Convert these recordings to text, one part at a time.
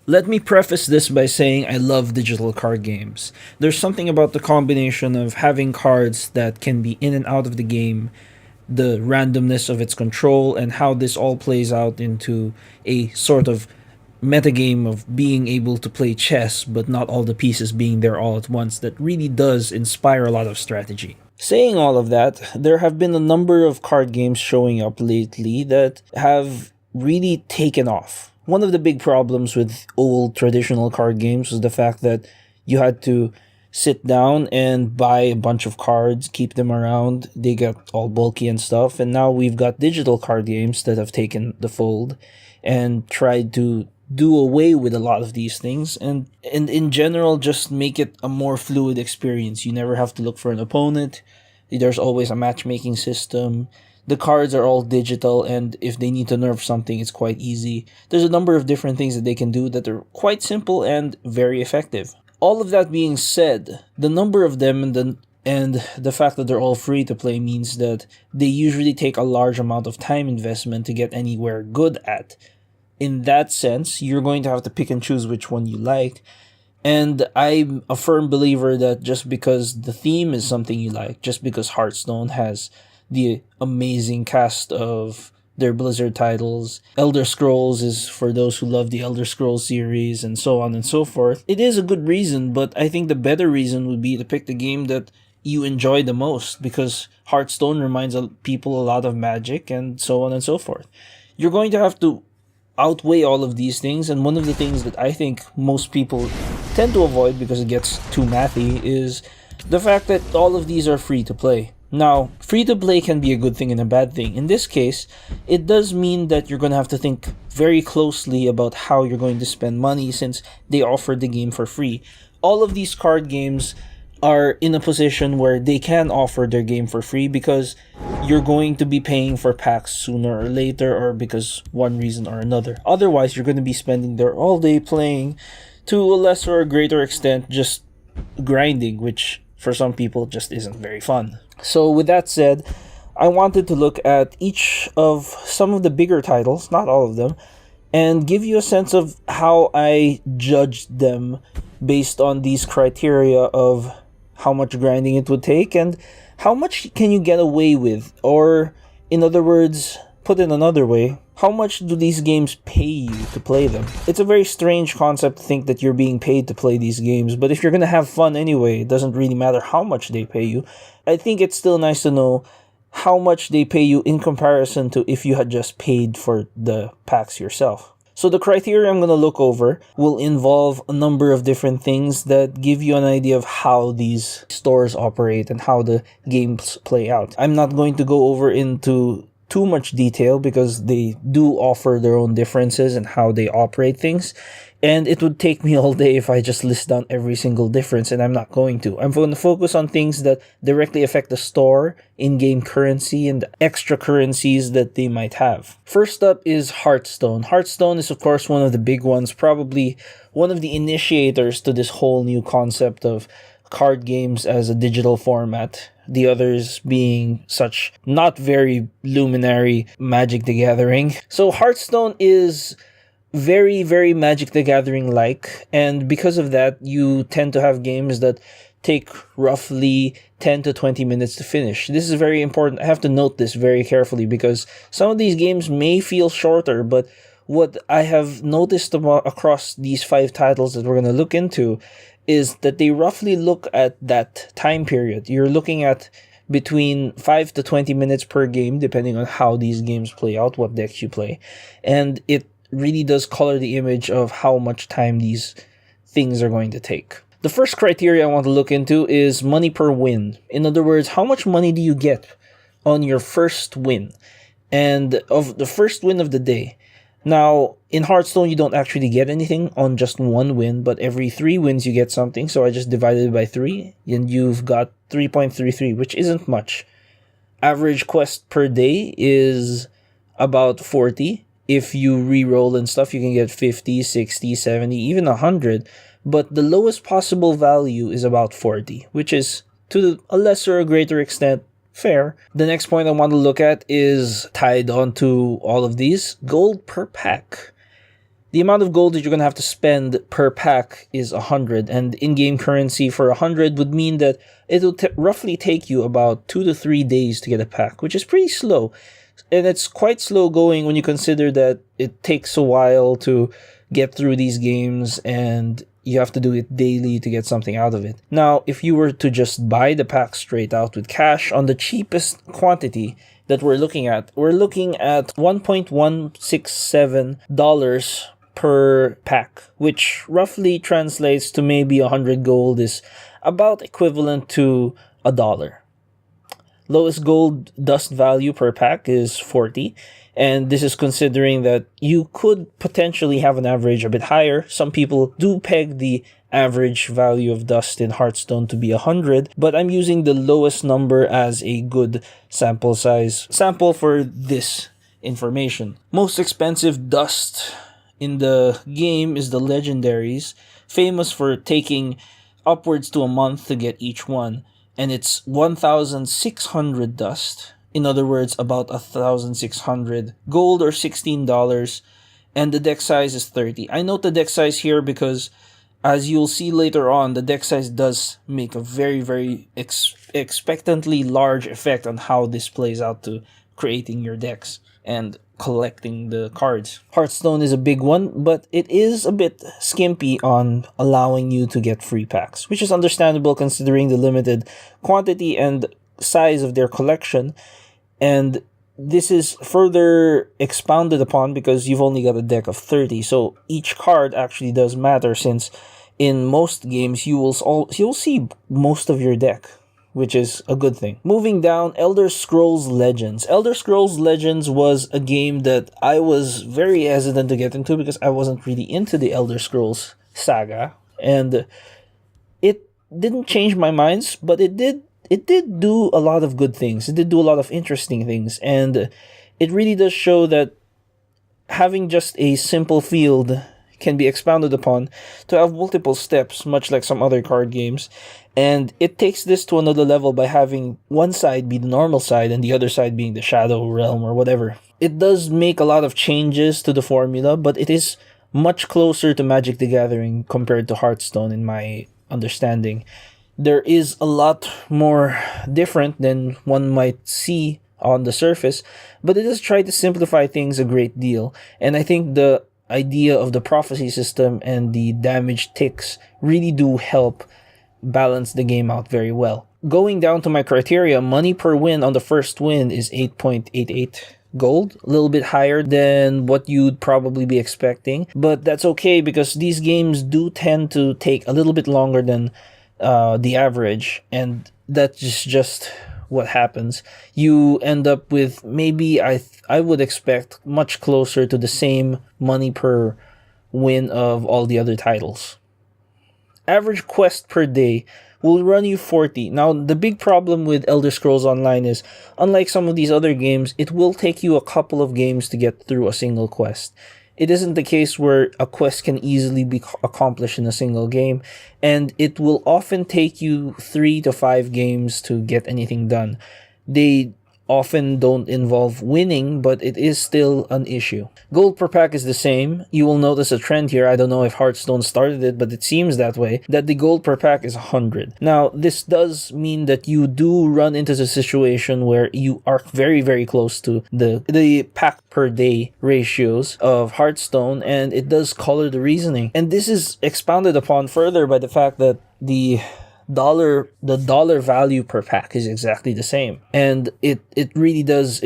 Let me preface this by saying I love digital card games. There's something about the combination of having cards that can be in and out of the game, the randomness of its control, and how this all plays out into a sort of metagame of being able to play chess but not all the pieces being there all at once that really does inspire a lot of strategy. Saying all of that, there have been a number of card games showing up lately that have really taken off. One of the big problems with old traditional card games was the fact that you had to sit down and buy a bunch of cards, keep them around. They got all bulky and stuff. And now we've got digital card games that have taken the fold and tried to do away with a lot of these things and in general just make it a more fluid experience. You never have to look for an opponent. There's always a matchmaking system. The cards are all digital, and if they need to nerf something, it's quite easy. There's a number of different things that they can do that are quite simple and very effective. All of that being said, the number of them and the fact that they're all free to play means that they usually take a large amount of time investment to get anywhere good at. In that sense, you're going to have to pick and choose which one you like. And I'm a firm believer that just because the theme is something you like, just because Hearthstone has the amazing cast of their Blizzard titles, Elder Scrolls is for those who love the Elder Scrolls series, and so on and so forth. It is a good reason, but I think the better reason would be to pick the game that you enjoy the most, because Hearthstone reminds people a lot of Magic, and so on and so forth. You're going to have to outweigh all of these things, and one of the things that I think most people tend to avoid because it gets too mathy is the fact that all of these are free to play. Now, free to play can be a good thing and a bad thing. In this case, it does mean that you're going to have to think very closely about how you're going to spend money since they offer the game for free. All of these card games are in a position where they can offer their game for free because you're going to be paying for packs sooner or later, or because one reason or another. Otherwise, you're going to be spending there all day playing, to a lesser or greater extent just grinding, which for some people just isn't very fun. So with that said, I wanted to look at each of some of the bigger titles, not all of them, and give you a sense of how I judged them based on these criteria of how much grinding it would take and how much can you get away with, or in other words, put it another way, how much do these games pay you to play them? It's a very strange concept to think that you're being paid to play these games, but if you're gonna have fun anyway, it doesn't really matter how much they pay you. I think it's still nice to know how much they pay you in comparison to if you had just paid for the packs yourself. So the criteria I'm going to look over will involve a number of different things that give you an idea of how these stores operate and how the games play out. I'm not going to go over into too much detail because they do offer their own differences in how they operate things. And it would take me all day if I just list down every single difference, and I'm not going to. I'm going to focus on things that directly affect the store, in-game currency, and the extra currencies that they might have. First up is Hearthstone. Hearthstone is, of course, one of the big ones, probably one of the initiators to this whole new concept of card games as a digital format. The others being such not very luminary Magic the Gathering. So Hearthstone is very, very Magic the Gathering like, and because of that, you tend to have games that take roughly 10 to 20 minutes to finish. This is very important. I have to note this very carefully because some of these games may feel shorter, but what I have noticed across these 5 titles that we're going to look into is that they roughly look at that time period. You're looking at between 5 to 20 minutes per game, depending on how these games play out, what decks you play, and it really does color the image of how much time these things are going to take. The first criteria I want to look into is money per win. In other words, how much money do you get on your first win? And of the first win of the day. Now, in Hearthstone, you don't actually get anything on just one win, but every 3 wins you get something. So I just divided it by 3, and you've got 3.33, which isn't much. Average quest per day is about 40. If you re-roll and stuff, you can get 50, 60, 70, even 100. But the lowest possible value is about 40, which is, to a lesser or greater extent, fair. The next point I want to look at is tied onto all of these. Gold per pack. The amount of gold that you're going to have to spend per pack is 100, and in-game currency for 100 would mean that it'll roughly take you about 2 to 3 days to get a pack, which is pretty slow. And it's quite slow going when you consider that it takes a while to get through these games and you have to do it daily to get something out of it. Now, if you were to just buy the pack straight out with cash on the cheapest quantity that we're looking at $1.167 per pack, which roughly translates to maybe 100 gold is about equivalent to $1. Lowest gold dust value per pack is 40, and this is considering that you could potentially have an average a bit higher. Some people do peg the average value of dust in Hearthstone to be 100, but I'm using the lowest number as a good sample for this information. Most expensive dust in the game is the legendaries, famous for taking upwards to a month to get each one. And it's 1,600 dust. In other words, about 1,600 gold or $16. And the deck size is 30. I note the deck size here because, as you'll see later on, the deck size does make a very, very expectantly large effect on how this plays out to creating your decks and collecting the cards. Hearthstone is a big one, but it is a bit skimpy on allowing you to get free packs, which is understandable considering the limited quantity and size of their collection. And this is further expounded upon because you've only got a deck of 30, so each card actually does matter, since in most games you'll see most of your deck, which is a good thing. Moving down, Elder Scrolls Legends. Elder Scrolls Legends was a game that I was very hesitant to get into because I wasn't really into the Elder Scrolls saga, and it didn't change my minds, but it did do a lot of good things. It did do a lot of interesting things, and it really does show that having just a simple field can be expounded upon to have multiple steps, much like some other card games. And it takes this to another level by having one side be the normal side and the other side being the Shadow Realm or whatever. It does make a lot of changes to the formula, but it is much closer to Magic the Gathering compared to Hearthstone in my understanding. There is a lot more different than one might see on the surface, but it does try to simplify things a great deal. And I think the idea of the prophecy system and the damage ticks really do help balance the game out very well. Going down to my criteria, money per win on the first win is 8.88 gold, a little bit higher than what you'd probably be expecting, but that's okay because these games do tend to take a little bit longer than the average, and that's just what happens. You end up with maybe I would expect much closer to the same money per win of all the other titles. Average quest per day will run you 40. Now, the big problem with Elder Scrolls Online is, unlike some of these other games, it will take you a couple of games to get through a single quest. It isn't the case where a quest can easily be accomplished in a single game, and it will often take you 3 to 5 games to get anything done. They often don't involve winning, but it is still an issue. Gold per pack is the same. You will notice a trend here. I don't know if Hearthstone started it, but it seems that way, that the gold per pack is 100. Now, this does mean that you do run into the situation where you are very, very close to the pack per day ratios of Hearthstone, and it does color the reasoning. And this is expounded upon further by the fact that the dollar value per pack is exactly the same, and it really does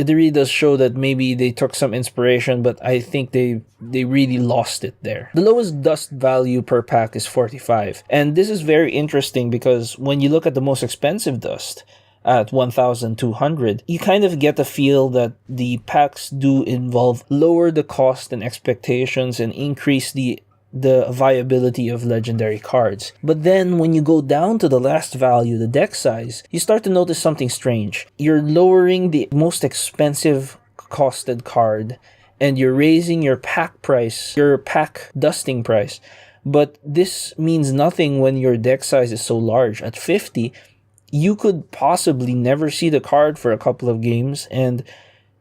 show that maybe they took some inspiration, but I think they really lost it there. The lowest dust value per pack is 45, and this is very interesting because when you look at the most expensive dust at 1,200, you kind of get the feel that the packs do involve lower the cost and expectations and increase the viability of legendary cards. But then when you go down to the last value, the deck size, you start to notice something strange. You're lowering the most expensive costed card and you're raising your pack price, your pack dusting price. But this means nothing when your deck size is so large. At 50, you could possibly never see the card for a couple of games, and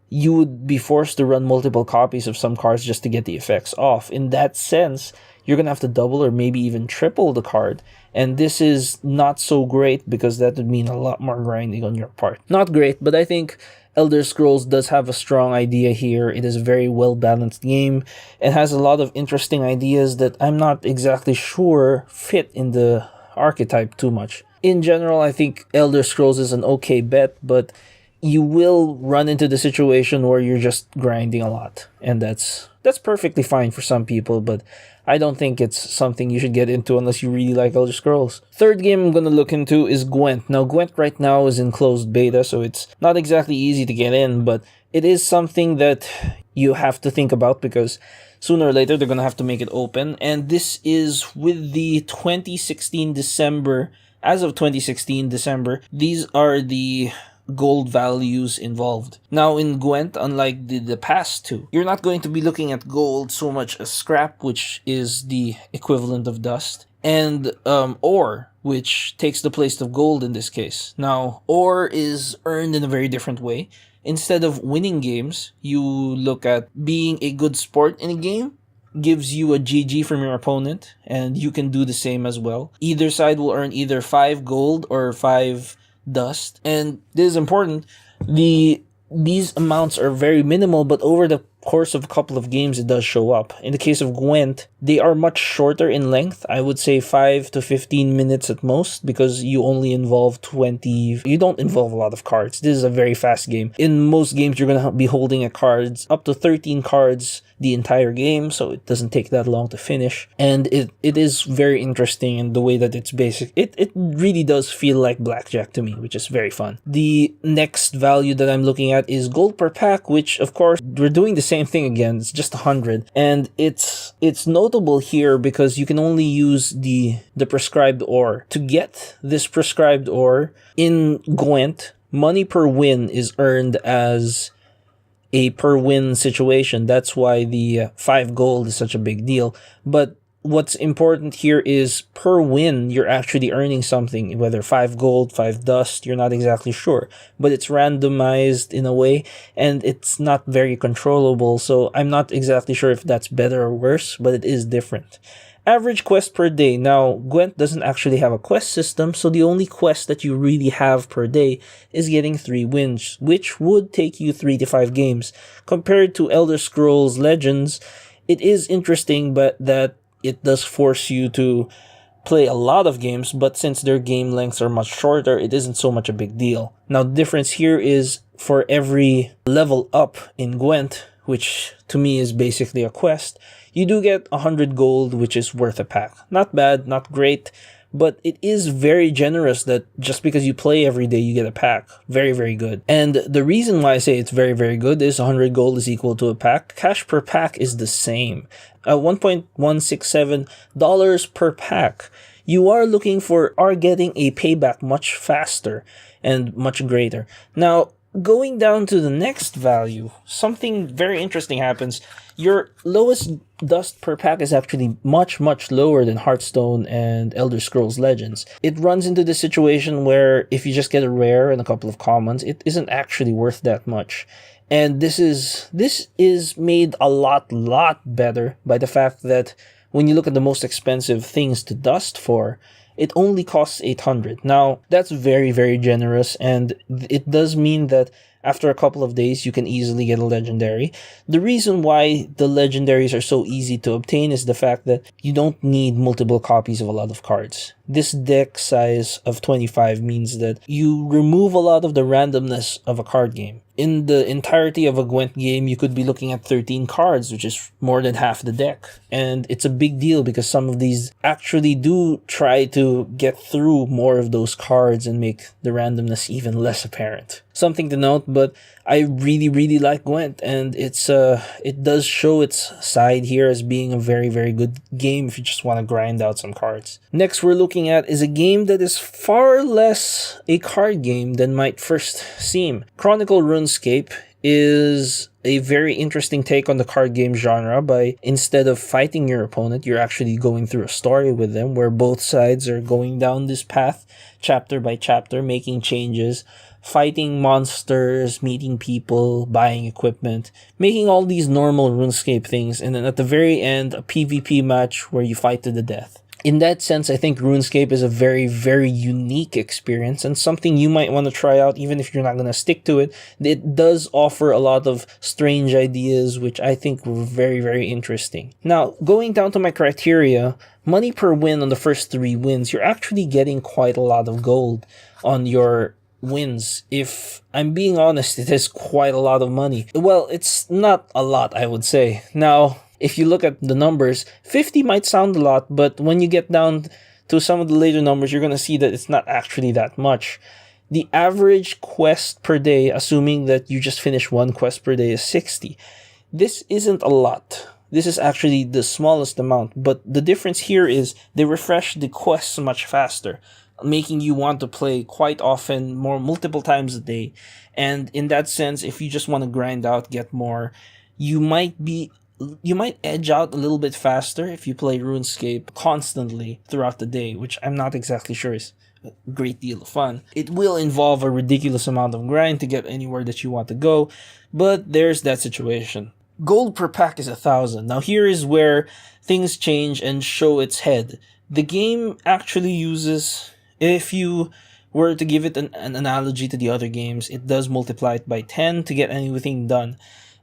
you would be forced to run multiple copies of some cards just to get the effects off. In that sense, you're going to have to double or maybe even triple the card. And this is not so great because that would mean a lot more grinding on your part. Not great, but I think Elder Scrolls does have a strong idea here. It is a very well-balanced game. It has a lot of interesting ideas that I'm not exactly sure fit in the archetype too much. In general, I think Elder Scrolls is an okay bet, but you will run into the situation where you're just grinding a lot, and that's perfectly fine for some people, but I don't think it's something you should get into unless you really like Elder Scrolls. Third game I'm going to look into is Gwent. Now, Gwent right now is in closed beta, so it's not exactly easy to get in, but it is something that you have to think about because sooner or later they're going to have to make it open, and this is with the 2016 December. As of 2016 December, these are the gold values involved. Now in Gwent, unlike the past two, you're not going to be looking at gold so much as scrap, which is the equivalent of dust, and ore, which takes the place of gold in this case. Now, ore is earned in a very different way. Instead of winning games, you look at being a good sport in a game, gives you a GG from your opponent, and you can do the same as well. Either side will earn either 5 gold or 5 dust, and this is important. These amounts are very minimal, but over the course of a couple of games it does show up. In the case of Gwent, they are much shorter in length. I would say 5 to 15 minutes at most, because you only involve 20. You don't involve a lot of cards. This is a very fast game. In most games you're going to be holding a cards up to 13 cards the entire game, so it doesn't take that long to finish, and it is very interesting in the way that it's basic. It really does feel like blackjack to me, which is very fun. The next value that I'm looking at is gold per pack, which of course we're doing the same thing again. It's just 100, and it's notable here because you can only use the prescribed ore. To get this prescribed ore in Gwent, money per win is earned as a per win situation. That's why the 5 gold is such a big deal. But what's important here is per win, you're actually earning something, whether 5 gold, 5 dust, you're not exactly sure. But it's randomized in a way, and it's not very controllable, so I'm not exactly sure if that's better or worse, but it is different. Average quest per day. Now, Gwent doesn't actually have a quest system, so the only quest that you really have per day is getting 3 wins, which would take you 3 to 5 games. Compared to Elder Scrolls Legends, it is interesting, but that it does force you to play a lot of games, but since their game lengths are much shorter, it isn't so much a big deal. Now, the difference here is for every level up in Gwent, which to me is basically a quest, you do get 100 gold, which is worth a pack. Not bad, not great, but it is very generous that just because you play every day, you get a pack. Very, very good. And the reason why I say it's very, very good is 100 gold is equal to a pack. Cash per pack is the same. $1.167 per pack. You are getting a payback much faster and much greater. Now, going down to the next value, something very interesting happens. Your lowest dust per pack is actually much, much lower than Hearthstone and Elder Scrolls Legends. It runs into the situation where if you just get a rare and a couple of commons, it isn't actually worth that much. And this is made a lot better by the fact that when you look at the most expensive things to dust for, it only costs 800. Now, that's very, very generous, and it does mean that after a couple of days, you can easily get a legendary. The reason why the legendaries are so easy to obtain is the fact that you don't need multiple copies of a lot of cards. This deck size of 25 means that you remove a lot of the randomness of a card game. In the entirety of a Gwent game, you could be looking at 13 cards, which is more than half the deck. And it's a big deal because some of these actually do try to get through more of those cards and make the randomness even less apparent. Something to note, but I really, really like Gwent, and it does show its side here as being a very, very good game if you just want to grind out some cards. Next we're looking at is a game that is far less a card game than might first seem. Chronicle Runescape is a very interesting take on the card game genre by instead of fighting your opponent, you're actually going through a story with them where both sides are going down this path chapter by chapter, making changes, fighting monsters, meeting people, buying equipment, making all these normal RuneScape things, and then at the very end, a PvP match where you fight to the death. In that sense, I think RuneScape is a very, very unique experience and something you might want to try out even if you're not going to stick to it. It does offer a lot of strange ideas, which I think were very, very interesting. Now, going down to my criteria, money per win on the first 3 wins, you're actually getting quite a lot of gold on your wins. If I'm being honest, it is quite a lot of money. Well, it's not a lot, I would say. Now, if you look at the numbers, 50 might sound a lot, but when you get down to some of the later numbers, you're going to see that it's not actually that much. The average quest per day, assuming that you just finish 1 quest per day, is 60. This isn't a lot. This is actually the smallest amount, but the difference here is they refresh the quests much faster, making you want to play quite often, multiple times a day. And in that sense, if you just want to grind out, get more, you might edge out a little bit faster if you play RuneScape constantly throughout the day, which I'm not exactly sure is a great deal of fun. It will involve a ridiculous amount of grind to get anywhere that you want to go, but there's that situation. Gold per pack is 1,000. Now here is where things change and show its head. The game actually uses, if you were to give it an analogy to the other games, it does multiply it by 10 to get anything done.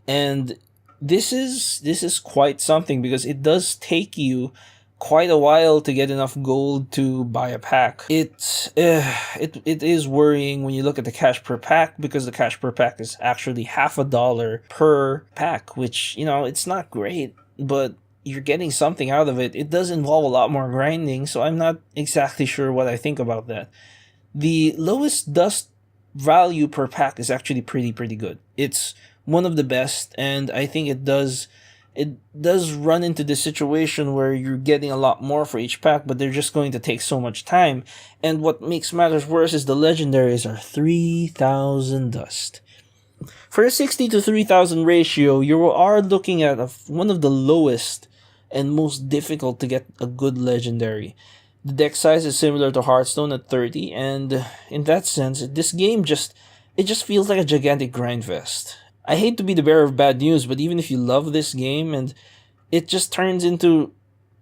And this is quite something because it does take you quite a while to get enough gold to buy a pack. It is worrying when you look at the cash per pack, because the cash per pack is actually $50 per pack, which, it's not great, but you're getting something out of it. It does involve a lot more grinding, so I'm not exactly sure what I think about that. The lowest dust value per pack is actually pretty good. It's one of the best, and I think it does run into the situation where you're getting a lot more for each pack, but they're just going to take so much time. And what makes matters worse is the legendaries are 3,000 dust. For a 60 to 3,000 ratio, you are looking at one of the lowest and most difficult to get a good legendary. The deck size is similar to Hearthstone at 30, and in that sense, this game just feels like a gigantic grind fest. I hate to be the bearer of bad news, but even if you love this game, and it just turns into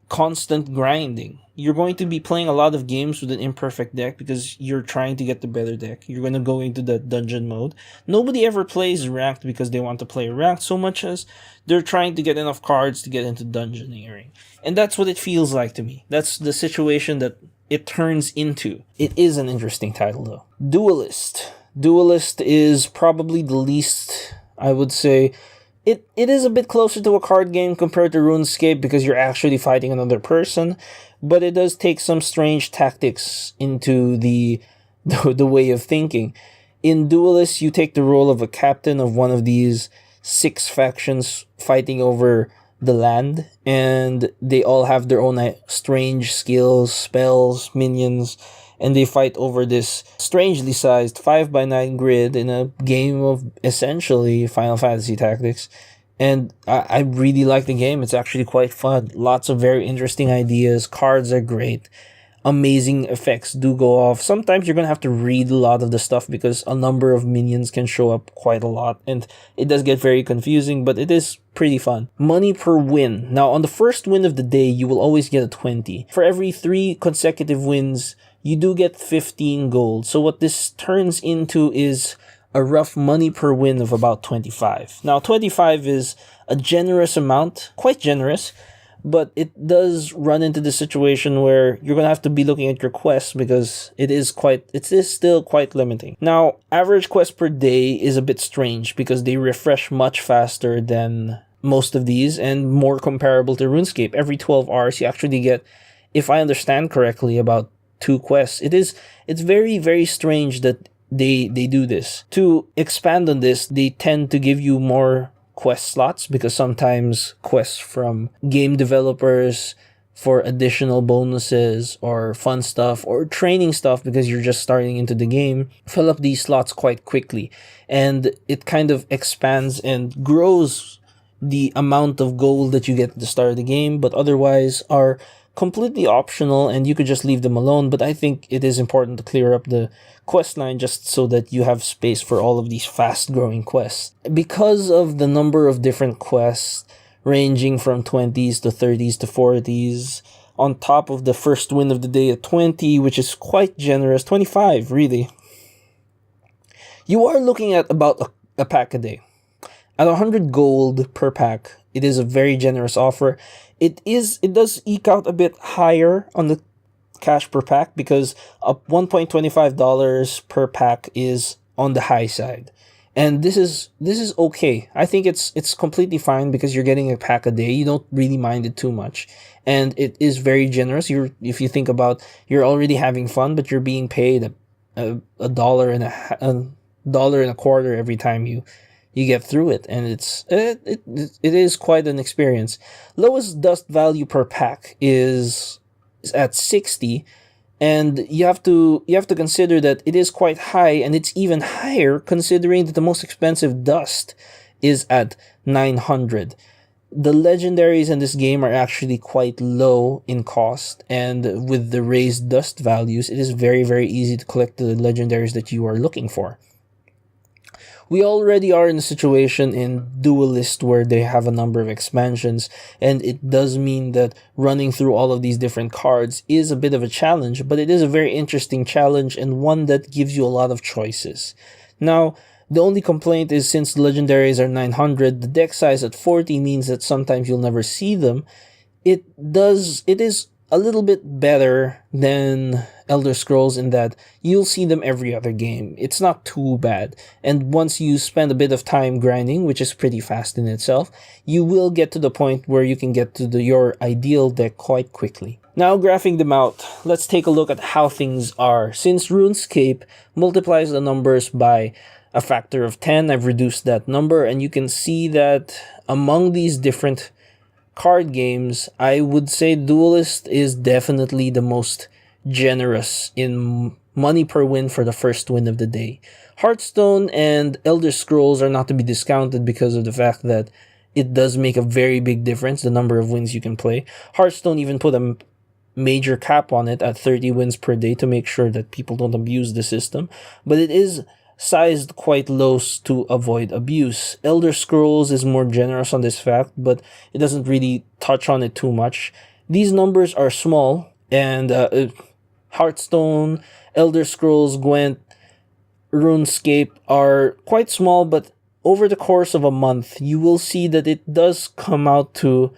constant grinding. You're going to be playing a lot of games with an imperfect deck because you're trying to get the better deck. You're going to go into the dungeon mode. Nobody ever plays ranked because they want to play ranked so much as they're trying to get enough cards to get into dungeoneering. And that's what it feels like to me. That's the situation that it turns into. It is an interesting title though. Duelyst. Duelyst is probably the least, I would say, it is a bit closer to a card game compared to RuneScape because you're actually fighting another person, but it does take some strange tactics into the way of thinking. In Duelyst, you take the role of a captain of one of these 6 factions fighting over the land, and they all have their own strange skills, spells, minions, and they fight over this strangely sized 5x9 grid in a game of essentially Final Fantasy Tactics. And I really like the game. It's actually quite fun. Lots of very interesting ideas. Cards are great. Amazing effects do go off. Sometimes you're going to have to read a lot of the stuff because a number of minions can show up quite a lot. And it does get very confusing, but it is pretty fun. Money per win. Now, on the first win of the day, you will always get a 20. For every 3 consecutive wins, you do get 15 gold. So what this turns into is a rough money per win of about 25. Now, 25 is a generous amount, quite generous, but it does run into the situation where you're going to have to be looking at your quests because it is still quite limiting. Now, average quest per day is a bit strange because they refresh much faster than most of these and more comparable to RuneScape. Every 12 hours, you actually get, if I understand correctly, about 2 quests. It's very, very strange that they do this. To expand on this, they tend to give you more quest slots because sometimes quests from game developers for additional bonuses or fun stuff or training stuff because you're just starting into the game, fill up these slots quite quickly. And it kind of expands and grows the amount of gold that you get at the start of the game, but otherwise are completely optional and you could just leave them alone. But I think it is important to clear up the quest line just so that you have space for all of these fast growing quests. Because of the number of different quests ranging from 20s to 30s to 40s, on top of the first win of the day at 20, which is quite generous, 25 really, you are looking at about a pack a day. At 100 gold per pack, it is a very generous offer. It does eke out a bit higher on the cash per pack because $1.25 per pack is on the high side. And this is okay. I think it's completely fine because you're getting a pack a day. You don't really mind it too much. And it is very generous. If you think about, you're already having fun, but you're being paid a dollar and a quarter every time you get through it, and it is quite an experience. Lowest dust value per pack is at 60, and you have to consider that it is quite high, and it's even higher considering that the most expensive dust is at 900. The legendaries in this game are actually quite low in cost, and with the raised dust values, it is very, very easy to collect the legendaries that you are looking for. We already are in a situation in Duelyst where they have a number of expansions, and it does mean that running through all of these different cards is a bit of a challenge, but it is a very interesting challenge and one that gives you a lot of choices. Now, the only complaint is since the legendaries are 900, the deck size at 40 means that sometimes you'll never see them. It is a little bit better than Elder Scrolls in that you'll see them every other game. It's not too bad. And once you spend a bit of time grinding, which is pretty fast in itself, you will get to the point where you can get to your ideal deck quite quickly. Now, graphing them out, let's take a look at how things are. Since RuneScape multiplies the numbers by a factor of 10, I've reduced that number, and you can see that among these different card games, I would say Duelyst is definitely the most generous in money per win for the first win of the day. Hearthstone and Elder Scrolls are not to be discounted because of the fact that it does make a very big difference, the number of wins you can play. Hearthstone even put a major cap on it at 30 wins per day to make sure that people don't abuse the system, but it is sized quite low to avoid abuse. Elder Scrolls is more generous on this fact, but it doesn't really touch on it too much. These numbers are small, and Hearthstone, Elder Scrolls, Gwent, RuneScape are quite small, but over the course of a month, you will see that it does come out to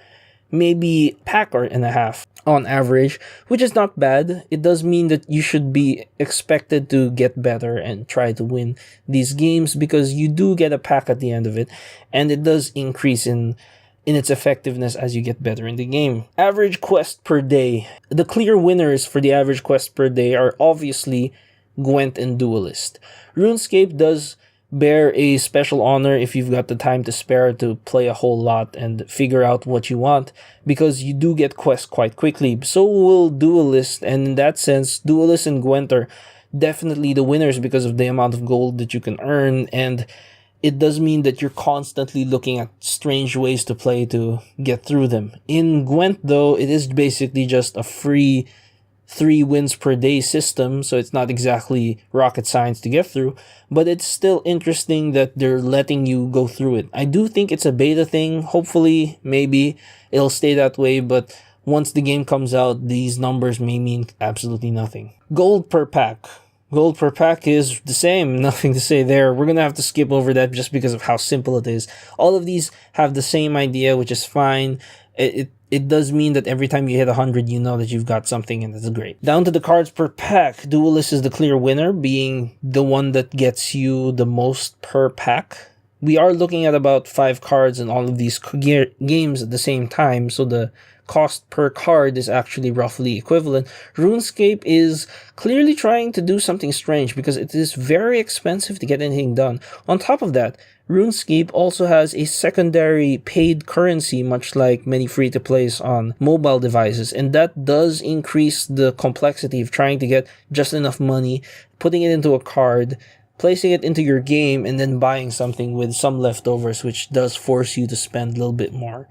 maybe a pack or and a half on average, which is not bad. It does mean that you should be expected to get better and try to win these games because you do get a pack at the end of it, and it does increase in its effectiveness as you get better in the game. Average quest per day. The clear winners for the average quest per day are obviously Gwent and Duelyst. RuneScape does bear a special honor if you've got the time to spare to play a whole lot and figure out what you want, because you do get quests quite quickly. So will Duelyst, and in that sense, Duelyst and Gwent are definitely the winners because of the amount of gold that you can earn, and it does mean that you're constantly looking at strange ways to play to get through them. In Gwent, though, it is basically just a free 3 wins per day system, so it's not exactly rocket science to get through, but it's still interesting that they're letting you go through it. I do think it's a beta thing. Hopefully, maybe it'll stay that way, but once the game comes out, these numbers may mean absolutely nothing. Gold per pack. Gold per pack is the same, nothing to say there. We're gonna have to skip over that just because of how simple it is. All of these have the same idea, which is fine. It does mean that every time you hit 100, you know that you've got something, and that's great. Down to the cards per pack, Duelyst is the clear winner, being the one that gets you the most per pack. We are looking at about 5 cards in all of these games at the same time, so the cost per card is actually roughly equivalent. RuneScape is clearly trying to do something strange because it is very expensive to get anything done. On top of that, RuneScape also has a secondary paid currency, much like many free to plays on mobile devices, and that does increase the complexity of trying to get just enough money, putting it into a card, placing it into your game, and then buying something with some leftovers, which does force you to spend a little bit more.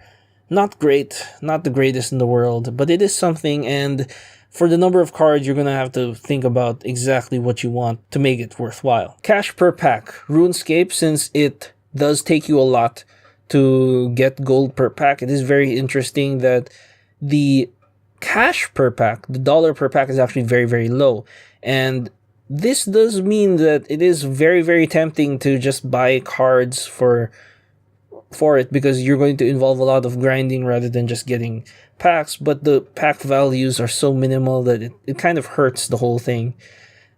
Not great, not the greatest in the world, but it is something, and for the number of cards, you're going to have to think about exactly what you want to make it worthwhile. Cash per pack. RuneScape, since it does take you a lot to get gold per pack, it is very interesting that the cash per pack, the dollar per pack, is actually very, very low. And this does mean that it is very, very tempting to just buy cards for it, because you're going to involve a lot of grinding rather than just getting packs, but the pack values are so minimal that it kind of hurts the whole thing.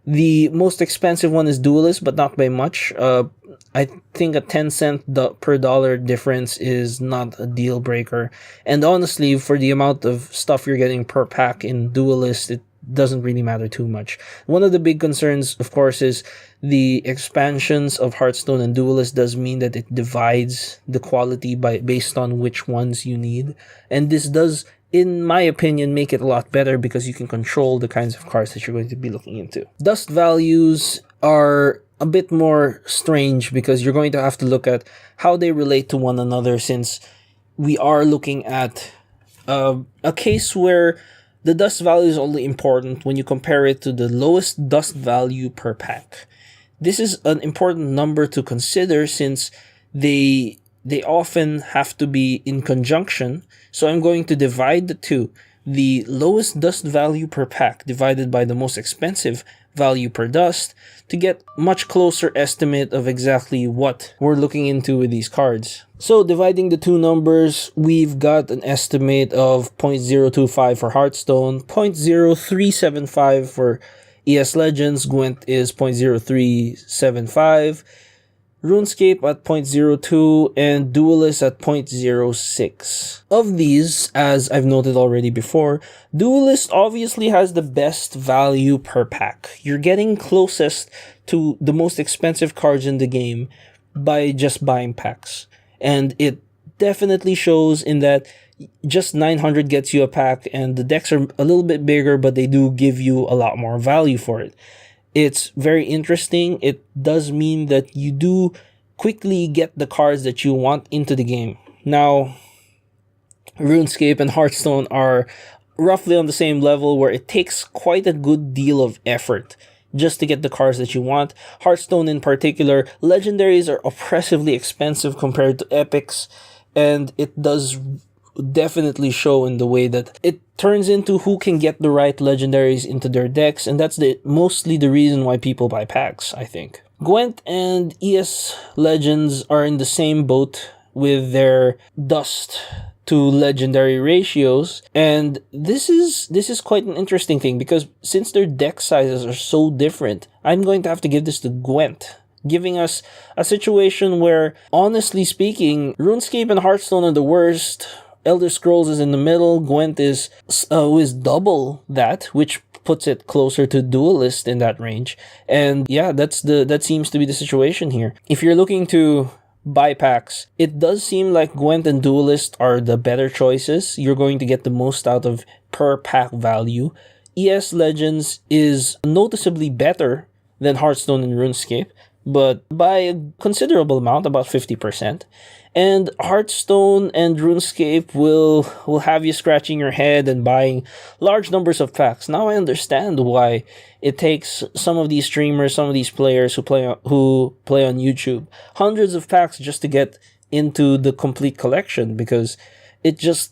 The most expensive one is Duelyst, but not by much. I think a 10-cent per dollar difference is not a deal breaker. And honestly, for the amount of stuff you're getting per pack in Duelyst, it doesn't really matter too much. One of the big concerns, of course, is the expansions of Hearthstone and Duelyst does mean that it divides the quality based on which ones you need. And this does, in my opinion, make it a lot better because you can control the kinds of cards that you're going to be looking into. Dust values are a bit more strange because you're going to have to look at how they relate to one another, since we are looking at a case where the dust value is only important when you compare it to the lowest dust value per pack. This is an important number to consider since they often have to be in conjunction. So I'm going to divide the two. The lowest dust value per pack divided by the most expensive value per dust to get much closer estimate of exactly what we're looking into with these cards. So dividing the two numbers, we've got an estimate of 0.025 for Hearthstone, 0.0375 for ES Legends, Gwent is 0.0375, RuneScape at 0.02, and Duelyst at 0.06. Of these, as I've noted already before, Duelyst obviously has the best value per pack. You're getting closest to the most expensive cards in the game by just buying packs. And it definitely shows in that just 900 gets you a pack, and the decks are a little bit bigger, but they do give you a lot more value for it. It's very interesting. It does mean that you do quickly get the cards that you want into the game. Now, RuneScape and Hearthstone are roughly on the same level where it takes quite a good deal of effort just to get the cards that you want. Hearthstone in particular, legendaries are oppressively expensive compared to epics, and it does definitely show in the way that it turns into who can get the right legendaries into their decks, and that's mostly the reason why people buy packs, I think. Gwent and ES Legends are in the same boat with their dust to legendary ratios, and this is quite an interesting thing because since their deck sizes are so different, I'm going to have to give this to Gwent, giving us a situation where, honestly speaking, RuneScape and Hearthstone are the worst. Elder Scrolls is in the middle. Gwent is double that, which puts it closer to Duelyst in that range. And yeah, that seems to be the situation here. If you're looking to buy packs, it does seem like Gwent and Duelyst are the better choices. You're going to get the most out of per pack value. ES Legends is noticeably better than Hearthstone and RuneScape, but by a considerable amount, about 50%. And Hearthstone and RuneScape will have you scratching your head and buying large numbers of packs. Now I understand why it takes some of these streamers, some of these players who play on YouTube, hundreds of packs just to get into the complete collection, because it's just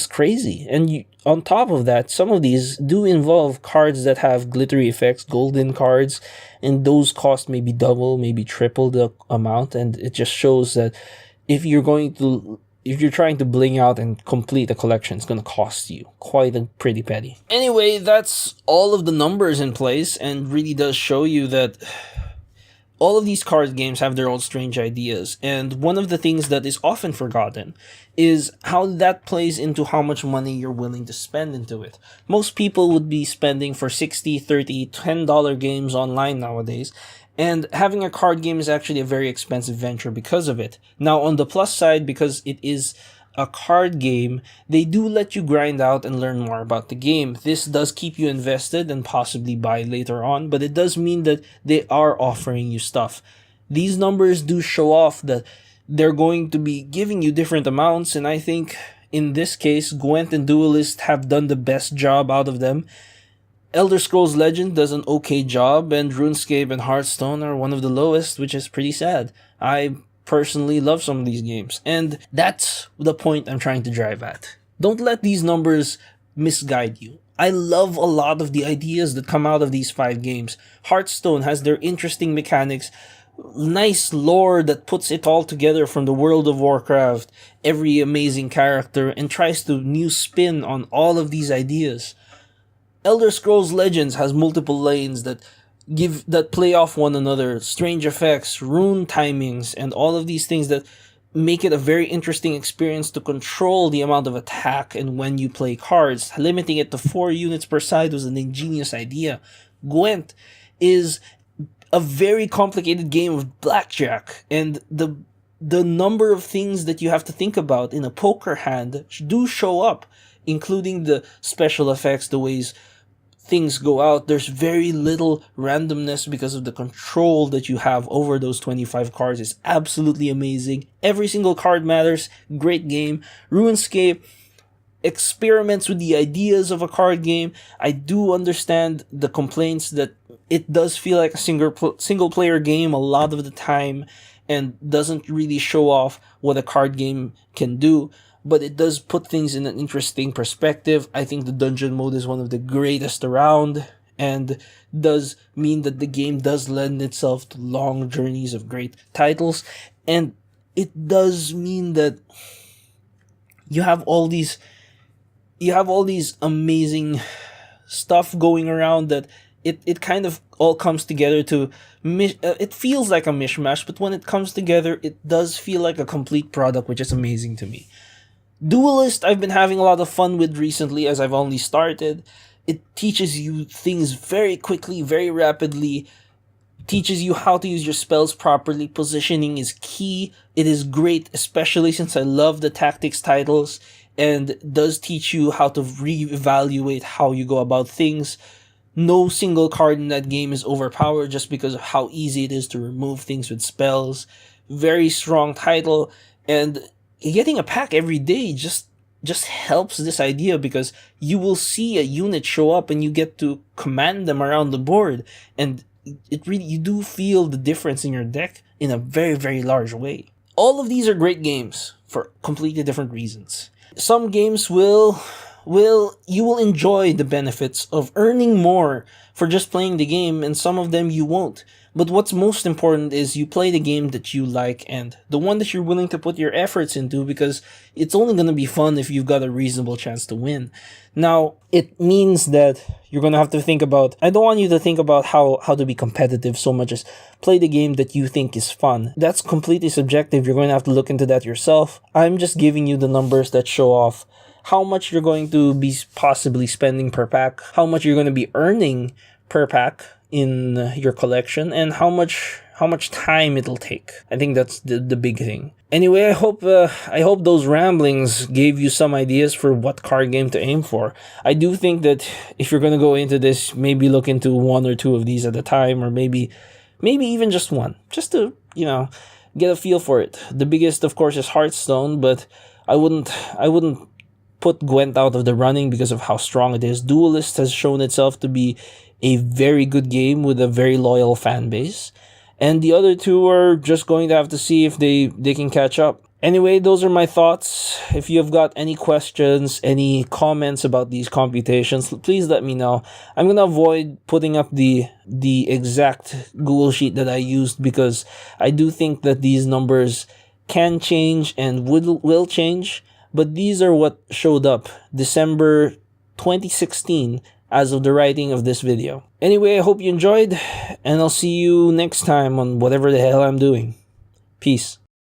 crazy. And on top of that, some of these do involve cards that have glittery effects, golden cards, and those cost maybe double, maybe triple the amount. And it just shows that if you're trying to bling out and complete a collection, it's going to cost you quite a pretty penny. Anyway, that's all of the numbers in place, and really does show you that all of these card games have their own strange ideas, and one of the things that is often forgotten is how that plays into how much money you're willing to spend into it. Most people would be spending for $60, $30, $10 games online nowadays, And having a card game is actually a very expensive venture because of it. Now, on the plus side, because it is a card game, they do let you grind out and learn more about the game. This does keep you invested and possibly buy later on, but it does mean that they are offering you stuff. These numbers do show off that they're going to be giving you different amounts, and I think in this case, Gwent and Duelyst have done the best job out of them. Elder Scrolls Legend does an okay job, and RuneScape and Hearthstone are one of the lowest, which is pretty sad. I personally love some of these games, and that's the point I'm trying to drive at. Don't let these numbers misguide you. I love a lot of the ideas that come out of these 5 games. Hearthstone has their interesting mechanics, nice lore that puts it all together from the World of Warcraft, every amazing character, and tries to new spin on all of these ideas. Elder Scrolls Legends has multiple lanes that play off one another, strange effects, rune timings, and all of these things that make it a very interesting experience to control the amount of attack and when you play cards. Limiting it to 4 units per side was an ingenious idea. Gwent is a very complicated game of blackjack, and the number of things that you have to think about in a poker hand do show up, including the special effects, the ways things go out. There's very little randomness because of the control that you have over those 25 cards. Is absolutely amazing. Every single card matters. Great game. RuneScape experiments with the ideas of a card game. I do understand the complaints that it does feel like a single player game a lot of the time and doesn't really show off what a card game can do, but it does put things in an interesting perspective. I think the dungeon mode is one of the greatest around, and does mean that the game does lend itself to long journeys of great titles, and it does mean that you have all these amazing stuff going around that it kind of all comes together to it feels like a mishmash, but when it comes together, it does feel like a complete product, which is amazing to me. Duelyst, I've been having a lot of fun with recently as I've only started. It teaches you things very quickly, very rapidly, teaches you how to use your spells properly. Positioning is key. It is great, especially since I love the tactics titles, and does teach you how to reevaluate how you go about things. No single card in that game is overpowered just because of how easy it is to remove things with spells. Very strong title, and getting a pack every day just helps this idea, because you will see a unit show up and you get to command them around the board, and you do feel the difference in your deck in a very, very large way. All of these are great games for completely different reasons. Some games you will enjoy the benefits of earning more for just playing the game, and some of them you won't. But what's most important is you play the game that you like, and the one that you're willing to put your efforts into, because it's only going to be fun if you've got a reasonable chance to win. Now, it means that you're going to have to think about, I don't want you to think about how to be competitive so much as play the game that you think is fun. That's completely subjective. You're going to have to look into that yourself. I'm just giving you the numbers that show off how much you're going to be possibly spending per pack, how much you're going to be earning per pack in your collection, and how much time it'll take. I think that's the big thing. Anyway, I hope those ramblings gave you some ideas for what card game to aim for. I do think that if you're gonna go into this, maybe look into 1 or 2 of these at a time, or maybe even just one, just to get a feel for it. The biggest, of course, is Hearthstone, but I wouldn't put Gwent out of the running because of how strong it is. Duelyst has shown itself to be a very good game with a very loyal fan base. And the other 2 are just going to have to see if they can catch up. Anyway, those are my thoughts. If you've got any questions, any comments about these computations, please let me know. I'm going to avoid putting up the exact Google Sheet that I used, because I do think that these numbers can change and will change. But these are what showed up December 2016 as of the writing of this video. Anyway, I hope you enjoyed, and I'll see you next time on whatever the hell I'm doing. Peace.